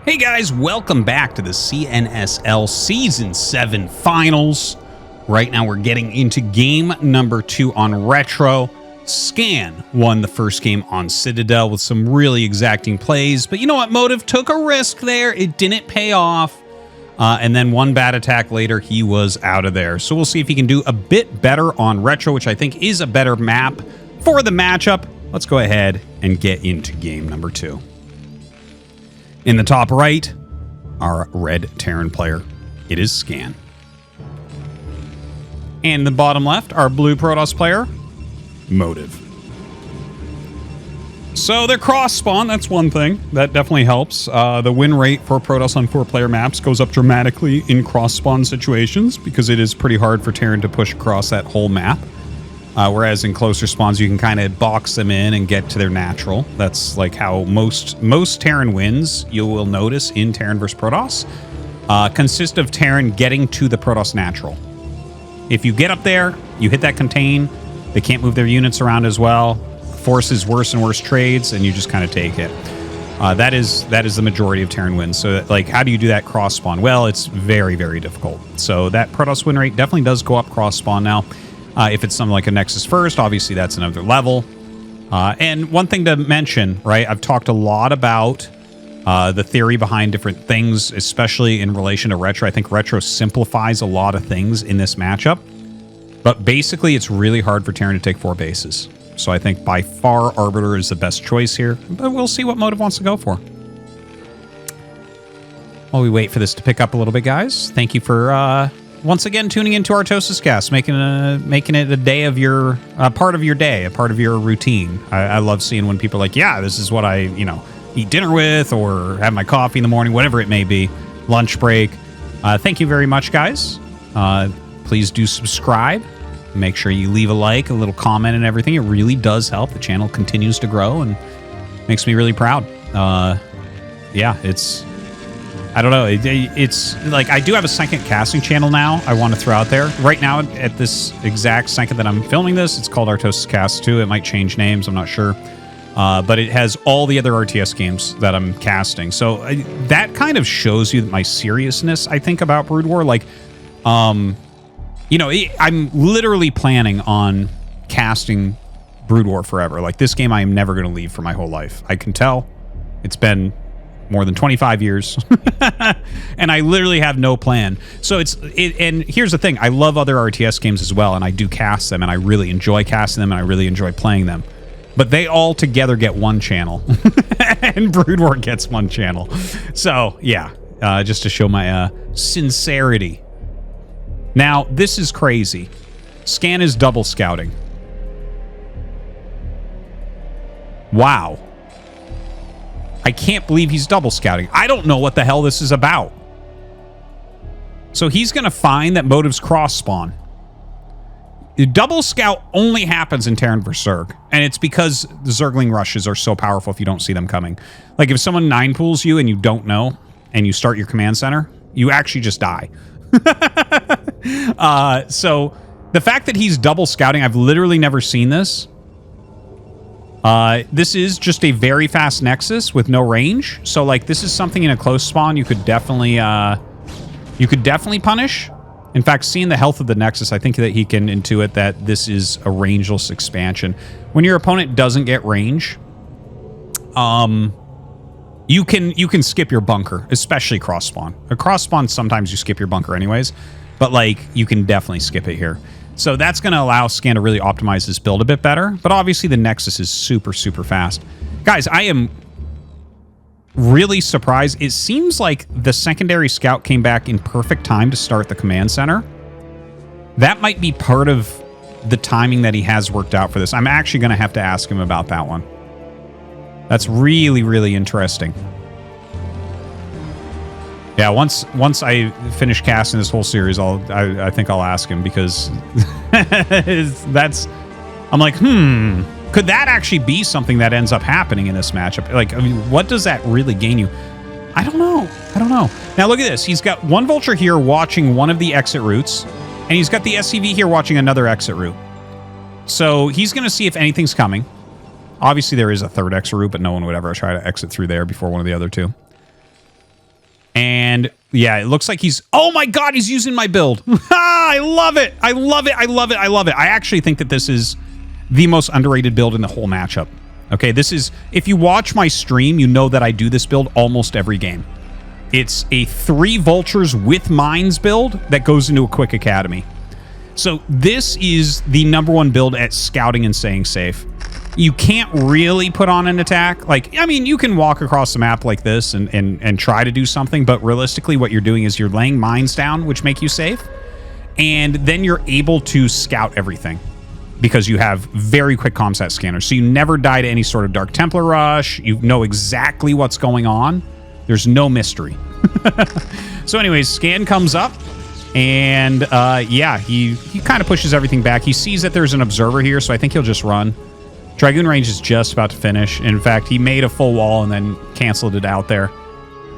Hey guys, welcome back to the CNSL Season 7 Finals. Right now we're getting into game number 2 on Retro. Scan won the first game on Citadel with some really exacting plays, but you know what? Motive took a risk there. It didn't pay off. And then one bad attack later, he was out of there. So we'll see if he can do a bit better on Retro, which I think is a better map for the matchup. Let's go ahead and get into game number 2. In the top right, our red Terran player. It is Scan. And in the bottom left, our blue Protoss player, Motive. So they're cross-spawn, that's one thing. That definitely helps. The win rate for Protoss on 4-player maps goes up dramatically in cross-spawn situations because it is pretty hard for Terran to push across that whole map. Whereas in closer spawns, you can kind of box them in and get to their natural. That's like how most Terran wins, you will notice in Terran vs. Protoss, consist of Terran getting to the Protoss natural. If you get up there, you hit that contain, they can't move their units around as well, forces worse and worse trades, and you just kind of take it. That is the majority of Terran wins. So, like, how do you do that cross spawn? Well, it's very, very difficult. So that Protoss win rate definitely does go up cross spawn now. If it's something like a Nexus First, obviously that's another level. And one thing to mention, right? I've talked a lot about the theory behind different things, especially in relation to Retro. I think Retro simplifies a lot of things in this matchup. But basically, it's really hard for Terran to take 4 bases. So I think by far Arbiter is the best choice here. But we'll see what Motive wants to go for. While we wait for this to pick up a little bit, guys, thank you for once again tuning into ArtosisCasts, making it a day of your part of your day, a part of your routine. I love seeing when people are like, yeah, this is what I eat dinner with or have my coffee in the morning, whatever it may be, lunch break. Thank you very much, guys. Please do subscribe. Make sure you leave a like, a little comment and everything. It really does help. The channel continues to grow and makes me really proud. Yeah, I don't know. It's like I do have a second casting channel now I want to throw out there. Right now, at this exact second that I'm filming this, it's called ArtosisCasts 2. It might change names. I'm not sure. But it has all the other RTS games that I'm casting. So that kind of shows you my seriousness, I think, about Brood War. Like, I'm literally planning on casting Brood War forever. Like, this game I am never going to leave for my whole life. I can tell. It's been more than 25 years. And I literally have no plan. So and here's the thing. I love other RTS games as well, and I do cast them, and I really enjoy casting them, and I really enjoy playing them. But they all together get one channel. And Brood War gets one channel. So, yeah. Just to show my sincerity. Now, this is crazy. Scan is double scouting. Wow. I can't believe he's double scouting. I don't know what the hell this is about. So he's going to find that Motive's cross spawn. The double scout only happens in Terran vs. Zerg. And it's because the Zergling rushes are so powerful if you don't see them coming. Like if someone 9-pools you and you don't know, and you start your command center, you actually just die. So the fact that he's double scouting, I've literally never seen this. This is just a very fast Nexus with no range. So like this is something in a close spawn you could definitely punish. In fact, seeing the health of the Nexus, I think that he can intuit that this is a rangeless expansion. When your opponent doesn't get range, you can skip your bunker, especially cross spawn. A cross spawn, sometimes you skip your bunker anyways, but like you can definitely skip it here. So that's going to allow Scan to really optimize his build a bit better. But obviously the Nexus is super, super fast. Guys, I am really surprised. It seems like the secondary scout came back in perfect time to start the command center. That might be part of the timing that he has worked out for this. I'm actually going to have to ask him about that one. That's really, really interesting. Yeah, once I finish casting this whole series, I think I'll ask him because I'm like, could that actually be something that ends up happening in this matchup? Like, I mean, what does that really gain you? I don't know. Now look at this. He's got one Vulture here watching one of the exit routes, and he's got the SCV here watching another exit route. So he's going to see if anything's coming. Obviously, there is a third exit route, but no one would ever try to exit through there before one of the other two. And yeah, it looks like he's... Oh my God, he's using my build. I love it. I love it. I love it. I love it. I actually think that this is the most underrated build in the whole matchup. Okay, this is... If you watch my stream, you know that I do this build almost every game. It's a 3 Vultures with Mines build that goes into a quick academy. So this is the #1 build at scouting and staying safe. You can't really put on an attack. Like, I mean, you can walk across the map like this and try to do something, but realistically what you're doing is you're laying mines down, which make you safe, and then you're able to scout everything because you have very quick comsat scanners. So you never die to any sort of Dark Templar rush. You know exactly what's going on. There's no mystery. So anyways, scan comes up, and yeah, he kind of pushes everything back. He sees that there's an observer here, so I think he'll just run. Dragoon range is just about to finish. In fact, he made a full wall and then canceled it out there.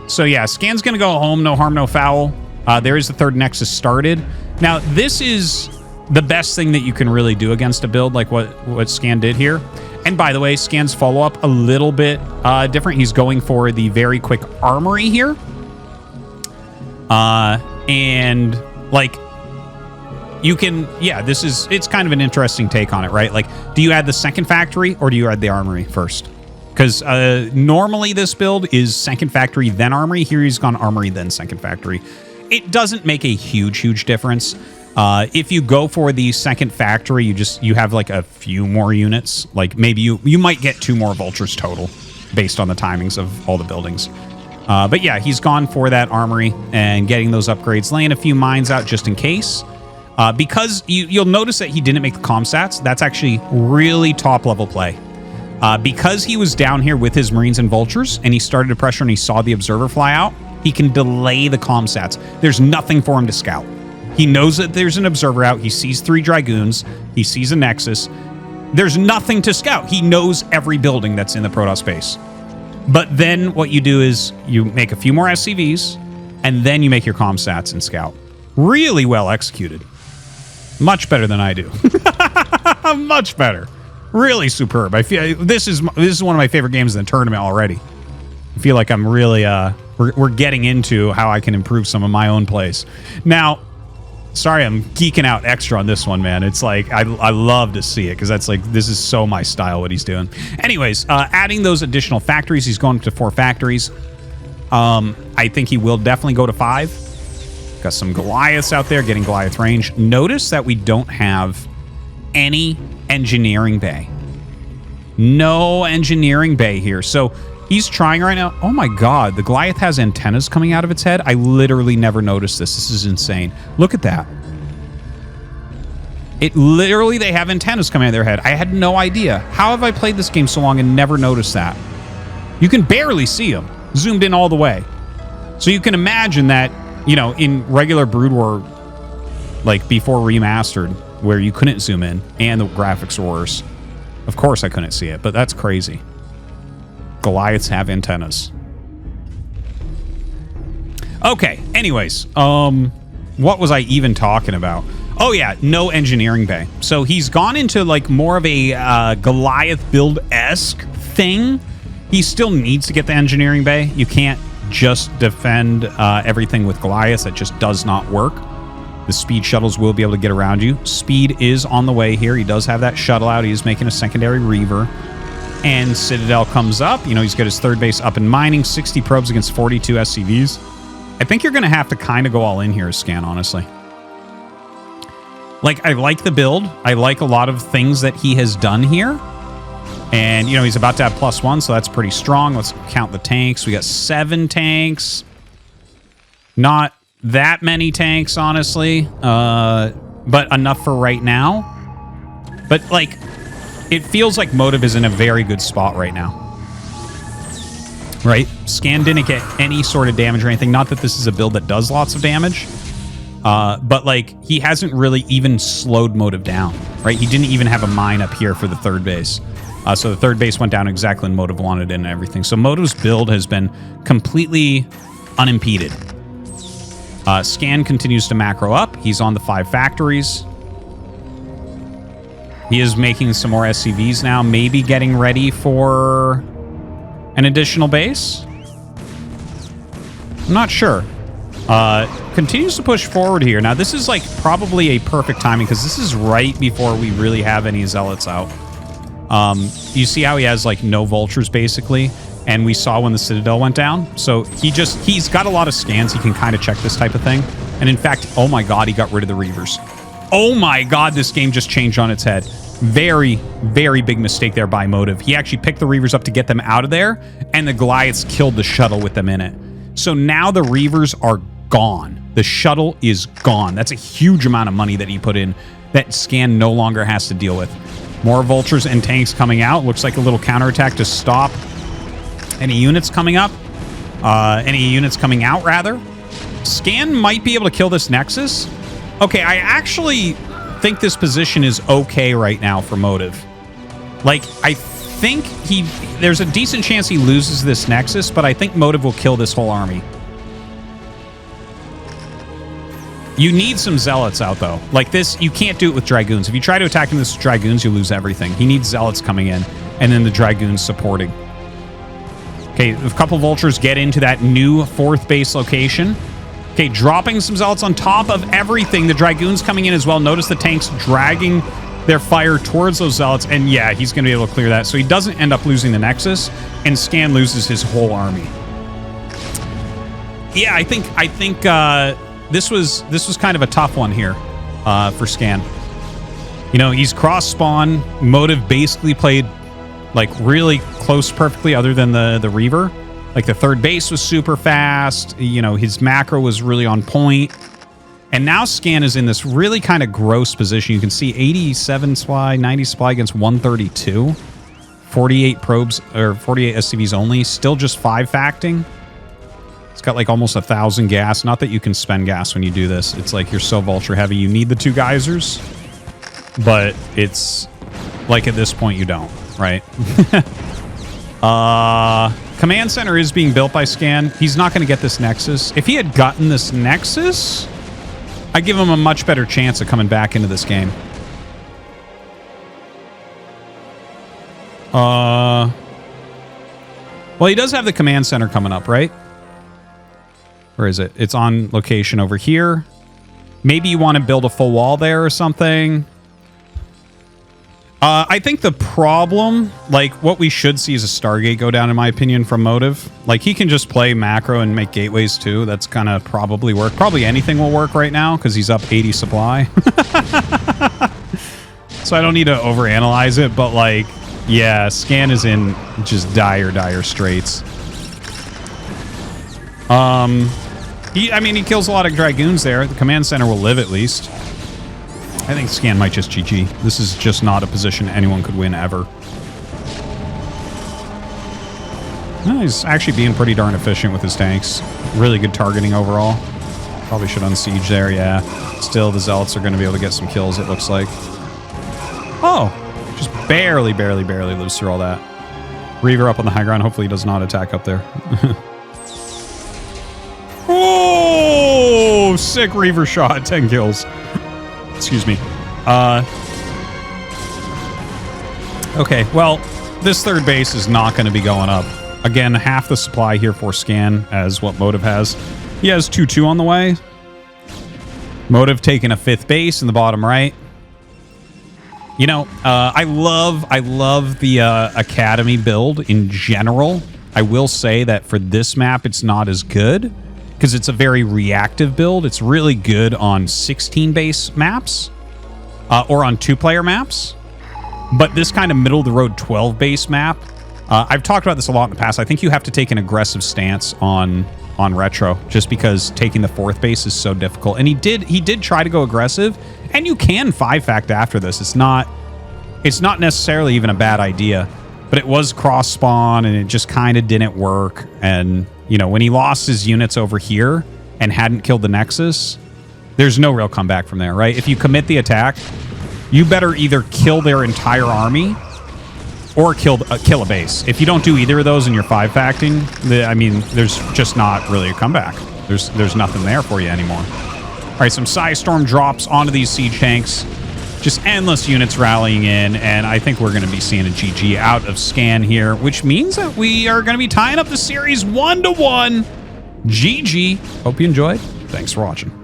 So yeah, scan's going to go home. No harm, no foul. There is the 3rd Nexus started. Now, this is the best thing that you can really do against a build like what Scan did here. And by the way, Scan's follow-up a little bit different. He's going for the very quick armory here. And like... You can, yeah, it's kind of an interesting take on it, right? Like, do you add the 2nd factory or do you add the armory first? Because normally this build is 2nd factory, then armory. Here he's gone armory, then 2nd factory. It doesn't make a huge difference. If you go for the 2nd factory, you have like a few more units. Like maybe you might get 2 more Vultures total based on the timings of all the buildings. But yeah, he's gone for that armory and getting those upgrades, laying a few mines out just in case. Because you'll notice that he didn't make the comsats. That's actually really top-level play. Because he was down here with his Marines and Vultures, and he started to pressure and he saw the Observer fly out, he can delay the comsats. There's nothing for him to scout. He knows that there's an Observer out. He sees 3 Dragoons. He sees a Nexus. There's nothing to scout. He knows every building that's in the Protoss space. But then what you do is you make a few more SCVs, and then you make your comsats and scout. Really well executed. Much better than I do. Much better. Really superb. I feel this is one of my favorite games in the tournament already. I feel like I'm really we're getting into how I can improve some of my own plays. Now, sorry, I'm geeking out extra on this one, man. It's like I love to see it because that's like this is so my style what he's doing. Anyways, adding those additional factories, he's going up to 4 factories. I think he will definitely go to 5. Got some Goliaths out there getting Goliath range. Notice that we don't have any engineering bay. No engineering bay here. So he's trying right now. Oh my God, the Goliath has antennas coming out of its head. I literally never noticed this. This is insane. Look at that. It literally, they have antennas coming out of their head. I had no idea. How have I played this game so long and never noticed that? You can barely see them. Zoomed in all the way. So you can imagine that, you know, in regular Brood War, like before remastered, where you couldn't zoom in and the graphics were worse. Of course I couldn't see it, but that's crazy. Goliaths have antennas. Okay, anyways, what was I even talking about? Oh yeah, no engineering bay. So he's gone into like more of a Goliath build-esque thing. He still needs to get the engineering bay. You can't just defend everything with Goliaths. That just does not work. The speed shuttles will be able to get around you. Speed is on the way here. He does have that shuttle out. He is making a secondary Reaver. And Citadel comes up. You know, he's got his 3rd base up and mining. 60 probes against 42 SCVs. I think you're going to have to kind of go all in here, Scan, honestly. Like, I like the build. I like a lot of things that he has done here. And, you know, he's about to have +1, so that's pretty strong. Let's count the tanks. We got 7 tanks. Not that many tanks, honestly. But enough for right now. But, like, it feels like Motive is in a very good spot right now. Right? Scan didn't get any sort of damage or anything. Not that this is a build that does lots of damage. But, like, he hasn't really even slowed Motive down. Right? He didn't even have a mine up here for the 3rd base. So the 3rd base went down exactly when Motive wanted it and everything. So Motive's build has been completely unimpeded. Scan continues to macro up. He's on the 5 factories. He is making some more SCVs now, maybe getting ready for an additional base. I'm not sure. Continues to push forward here. Now, this is like probably a perfect timing because this is right before we really have any zealots out. You see how he has like no vultures basically, and we saw when the Citadel went down. So he's got a lot of scans. He can kind of check this type of thing. And in fact, oh my God, he got rid of the Reavers. Oh my God, this game just changed on its head. Very, very big mistake there by Motive. He actually picked the Reavers up to get them out of there, and the Goliaths killed the shuttle with them in it. So now the Reavers are gone. The shuttle is gone. That's a huge amount of money that he put in that Scan no longer has to deal with. More Vultures and tanks coming out. Looks like a little counterattack to stop any units coming up. Any units coming out, rather. Scan might be able to kill this Nexus. Okay, I actually think this position is okay right now for Motive. Like, I think there's a decent chance he loses this Nexus, but I think Motive will kill this whole army. You need some Zealots out, though. Like this, you can't do it with Dragoons. If you try to attack him with Dragoons, you lose everything. He needs Zealots coming in, and then the Dragoons supporting. Okay, a couple Vultures get into that new 4th base location. Okay, dropping some Zealots on top of everything. The Dragoons coming in as well. Notice the tanks dragging their fire towards those Zealots, and yeah, he's going to be able to clear that. So he doesn't end up losing the Nexus, and Scan loses his whole army. Yeah, I think this was kind of a tough one here for Scan. You know, he's cross-spawn. Motive basically played like really close perfectly other than the Reaver. Like the 3rd base was super fast. You know, his macro was really on point. And now Scan is in this really kind of gross position. You can see 87 supply, 90 supply against 132. 48 probes, or 48 SCVs only. Still just 5 facting. It's got like almost 1,000 gas. Not that you can spend gas when you do this. It's like you're so Vulture heavy. You need the 2 geysers. But it's like at this point you don't, right? Command center is being built by Scan. He's not going to get this Nexus. If he had gotten this Nexus, I'd give him a much better chance of coming back into this game. Well, he does have the command center coming up, right? Where is it? It's on location over here. Maybe you want to build a full wall there or something. I think the problem, like, what we should see is a Stargate go down, in my opinion, from Motive. Like, he can just play macro and make gateways, too. That's gonna probably work. Probably anything will work right now, because he's up 80 supply. So I don't need to overanalyze it, but, like, yeah, Scan is in just dire straits. I mean, he kills a lot of Dragoons there. The command center will live, at least. I think Scan might just GG. This is just not a position anyone could win ever. Well, he's actually being pretty darn efficient with his tanks. Really good targeting overall. Probably should unsiege there, yeah. Still, the Zealots are going to be able to get some kills, it looks like. Oh! Just barely lives through all that. Reaver up on the high ground. Hopefully he does not attack up there. Oh! Sick Reaver shot. 10 kills. Excuse me. Okay, well, this 3rd base is not going to be going up. Again, half the supply here for Scan as what Motive has. He has 2-2 on the way. Motive taking a 5th base in the bottom right. You know, I love the Academy build in general. I will say that for this map, it's not as good because it's a very reactive build. It's really good on 16 base maps or on 2-player maps. But this kind of middle-of-the-road 12 base map, I've talked about this a lot in the past. I think you have to take an aggressive stance on retro just because taking the 4th base is so difficult. And he did try to go aggressive, and you can 5-fact after this. It's not necessarily even a bad idea, but it was cross spawn and it just kind of didn't work. And you know, when he lost his units over here and hadn't killed the Nexus, there's no real comeback from there, right? If you commit the attack, you better either kill their entire army or kill a base. If you don't do either of those and you're 5-facting, I mean, there's just not really a comeback. There's nothing there for you anymore. All right, some Psystorm drops onto these siege tanks. Just endless units rallying in, and I think we're going to be seeing a GG out of Scan here, which means that we are going to be tying up the series 1-1 GG. Hope you enjoyed. Thanks for watching.